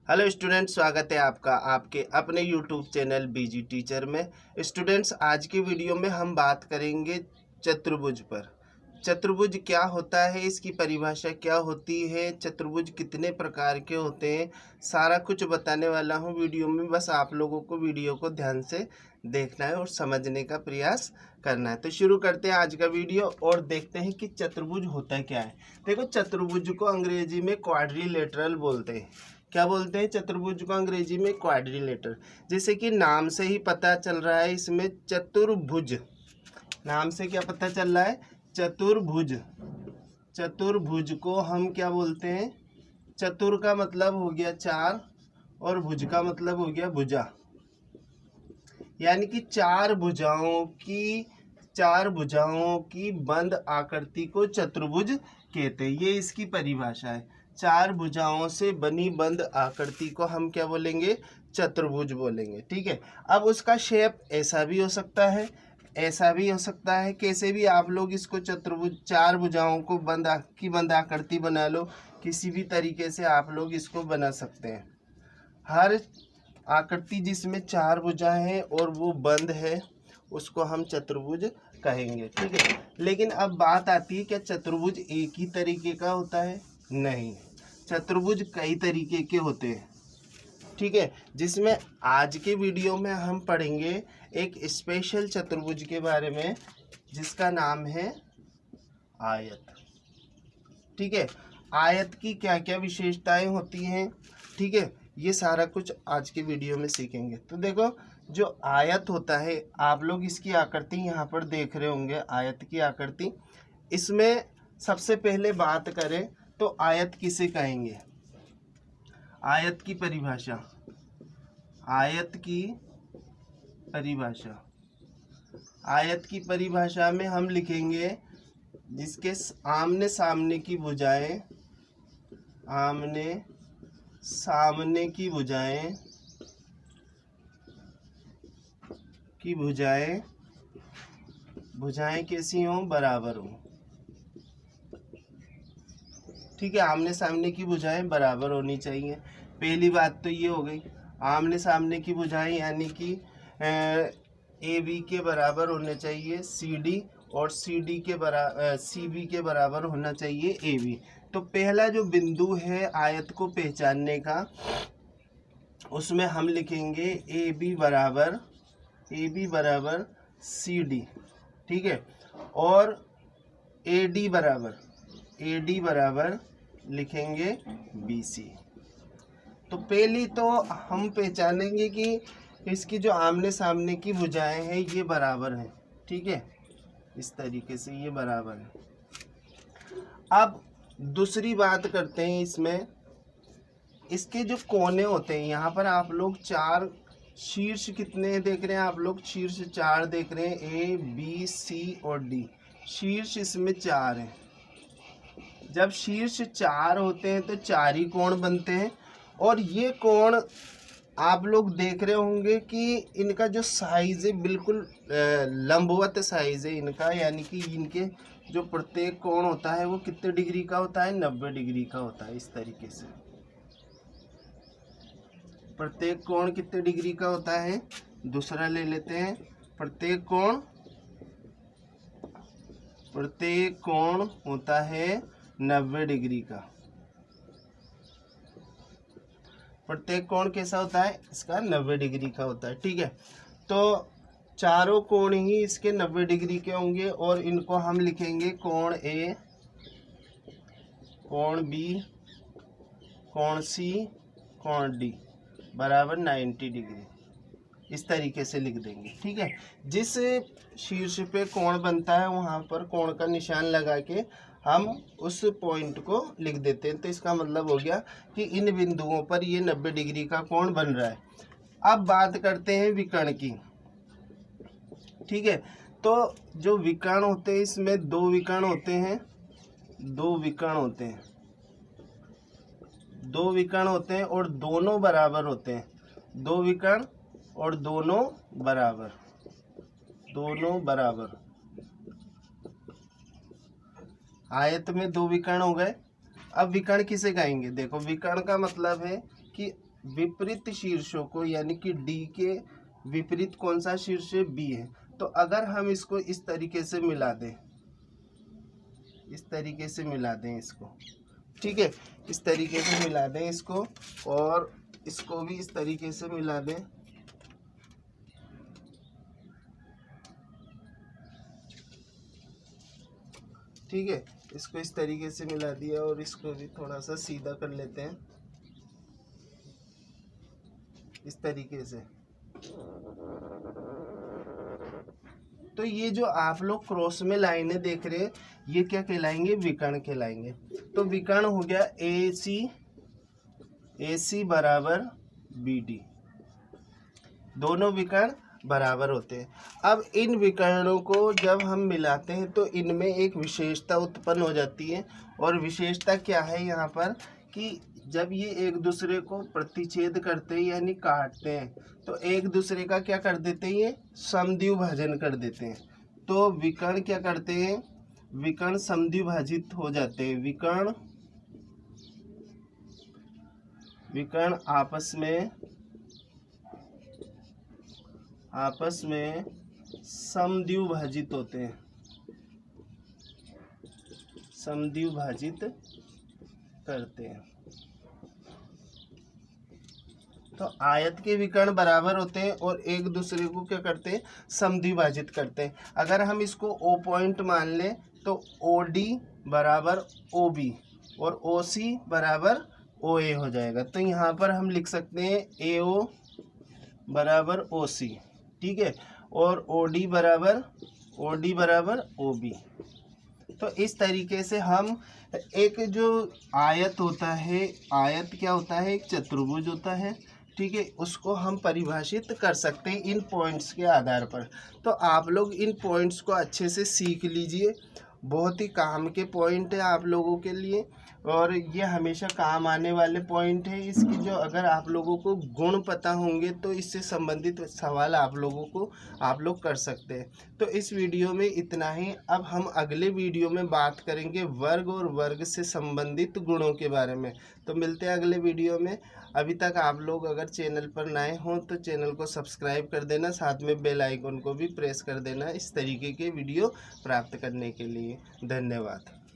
Hello students, स्वागत है आपका आपके अपने यूट्यूब चैनल बीजी टीचर में। स्टूडेंट्स, आज की वीडियो में हम बात करेंगे चतुर्भुज पर। चतुर्भुज क्या होता है, इसकी परिभाषा क्या होती है, चतुर्भुज कितने प्रकार के होते हैं, सारा कुछ बताने वाला हूं वीडियो में। बस आप लोगों को वीडियो को ध्यान से देखना है और समझने का प्रयास करना है। तो शुरू करते हैं आज का वीडियो और देखते हैं कि चतुर्भुज होता क्या है। देखो, चतुर्भुज को अंग्रेजी में क्वाड्रिलेटरल बोलते हैं। क्या बोलते हैं? चतुर्भुज को अंग्रेजी में क्वाड्रिलेटर। जैसे कि नाम से ही पता चल रहा है, इसमें चतुर्भुज, नाम से क्या पता चल रहा है? चतुर्भुज। चतुर्भुज को हम क्या बोलते हैं? चतुर का मतलब हो गया चार और भुज का मतलब हो गया भुजा, यानी कि चार भुजाओं की बंद आकृति को चतुर्भुज कहते हैं। ये इसकी परिभाषा है। चार भुजाओं से बनी बंद आकृति को हम क्या बोलेंगे? चतुर्भुज बोलेंगे। ठीक है। अब उसका शेप ऐसा भी हो सकता है, ऐसा भी हो सकता है। कैसे भी आप लोग इसको चतुर्भुज, चार भुजाओं को बंद आकृति बना लो, किसी भी तरीके से आप लोग इसको बना सकते हैं। हर आकृति जिसमें चार भुजाएं हैं और वो बंद है, उसको हम चतुर्भुज कहेंगे। ठीक है। लेकिन अब बात आती है, क्या चतुर्भुज एक ही तरीके का होता है? नहीं, चतुर्भुज कई तरीके के होते हैं। ठीक है। जिसमें आज के वीडियो में हम पढ़ेंगे एक स्पेशल चतुर्भुज के बारे में, जिसका नाम है आयत। ठीक है। आयत की क्या क्या विशेषताएं होती हैं, ठीक है, ये सारा कुछ आज के वीडियो में सीखेंगे। तो देखो, जो आयत होता है, आप लोग इसकी आकृति यहाँ पर देख रहे होंगे, आयत की आकृति। इसमें सबसे पहले बात करें तो आयत किसे कहेंगे? आयत की परिभाषा, आयत की परिभाषा, आयत की परिभाषा में हम लिखेंगे जिसके आमने सामने की भुजाएं, आमने सामने की भुजाएं कैसी हों? बराबर हों। ठीक है। आमने सामने की भुजाएं बराबर होनी चाहिए। पहली बात तो ये हो गई। आमने सामने की भुजाएं यानी कि ए बी के बराबर होने चाहिए सी डी, और सी डी के बराबर सी बी के बराबर होना चाहिए ए बी। तो पहला जो बिंदु है आयत को पहचानने का, उसमें हम लिखेंगे ए बी बराबर सी डी। ठीक है। और ए डी बराबर लिखेंगे बी सी। तो पहली तो हम पहचानेंगे कि इसकी जो आमने सामने की भुजाएं हैं ये बराबर हैं। ठीक है, इस तरीके से ये बराबर है। अब दूसरी बात करते हैं, इसमें इसके जो कोने होते हैं, यहाँ पर आप लोग चार शीर्ष कितने देख रहे हैं? आप लोग शीर्ष चार देख रहे हैं, ए बी सी और डी। शीर्ष इसमें चार हैं। जब शीर्ष चार होते हैं तो चार ही कोण बनते हैं। और ये कोण आप लोग देख रहे होंगे कि इनका जो साइज है बिल्कुल लंबवत साइज है इनका, यानी कि इनके जो प्रत्येक कोण होता है वो कितने डिग्री का होता है? 90 डिग्री का होता है। इस तरीके से प्रत्येक कोण कितने डिग्री का होता है? दूसरा ले लेते हैं। प्रत्येक कोण होता है 90 डिग्री का। प्रत्येक कोण कैसा होता है? इसका 90 डिग्री का होता है। ठीक है। तो चारों कोण ही इसके 90 डिग्री के होंगे और इनको हम लिखेंगे कोण ए, कोण बी, कोण सी, कोण डी बराबर 90 डिग्री। इस तरीके से लिख देंगे। ठीक है। जिस शीर्ष पे कोण बनता है वहाँ पर कोण का निशान लगा के हम उस पॉइंट को लिख देते हैं। तो इसका मतलब हो गया कि इन बिंदुओं पर ये 90 डिग्री का कोण बन रहा है। अब बात करते हैं विकर्ण की। ठीक है। तो जो विकर्ण होते हैं, इसमें दो विकर्ण होते हैं, दो विकर्ण होते हैं और दोनों बराबर होते हैं। दो विकर्ण और दोनों बराबर। आयत में दो विकर्ण हो गए। अब विकर्ण किसे कहेंगे? देखो, विकर्ण का मतलब है कि विपरीत शीर्षों को, यानी कि डी के विपरीत कौन सा शीर्ष है, बी है। तो अगर हम इसको इस तरीके से मिला दें, इस तरीके से मिला दें इसको, ठीक है, इस तरीके से मिला दें इसको, और इसको भी इस तरीके से मिला दें, ठीक है, इसको इस तरीके से मिला दिया और इसको भी थोड़ा सा सीधा कर लेते हैं इस तरीके से। तो ये जो आप लोग क्रॉस में लाइनें देख रहे हैं, ये क्या कहलाएंगे, विकर्ण कहलाएंगे। तो विकर्ण हो गया ए सी बराबर बी डी, दोनों विकर्ण बराबर होते हैं। अब इन विकर्णों को जब हम मिलाते हैं तो इनमें एक विशेषता उत्पन्न हो जाती है, और विशेषता क्या है यहाँ पर कि जब ये एक दूसरे को प्रतिच्छेद करते हैं यानी काटते हैं, तो एक दूसरे का क्या कर देते हैं, ये समद्विभाजन कर देते हैं। तो विकर्ण क्या करते हैं, विकर्ण समद्विभाजित हो जाते हैं, विकर्ण आपस में समद्विभाजित होते हैं, समद्विभाजित करते हैं। तो आयत के विकर्ण बराबर होते हैं और एक दूसरे को क्या करते हैं, समद्विभाजित करते हैं। अगर हम इसको O पॉइंट मान लें तो OD बराबर OB और OC बराबर OA हो जाएगा। तो यहाँ पर हम लिख सकते हैं AO बराबर OC, ठीक है, और OD बराबर OB। तो इस तरीके से हम एक जो आयत होता है, आयत क्या होता है, एक चतुर्भुज होता है, ठीक है, उसको हम परिभाषित कर सकते हैं इन पॉइंट्स के आधार पर। तो आप लोग इन पॉइंट्स को अच्छे से सीख लीजिए, बहुत ही काम के पॉइंट है आप लोगों के लिए, और ये हमेशा काम आने वाले पॉइंट है। इसकी जो अगर आप लोगों को गुण पता होंगे तो इससे संबंधित सवाल आप लोग कर सकते हैं। तो इस वीडियो में इतना ही। अब हम अगले वीडियो में बात करेंगे वर्ग और वर्ग से संबंधित गुणों के बारे में। तो मिलते हैं अगले वीडियो में। अभी तक आप लोग अगर चैनल पर नए हों तो चैनल को सब्सक्राइब कर देना, साथ में बेल आइकन को भी प्रेस कर देना इस तरीके के वीडियो प्राप्त करने के लिए। धन्यवाद।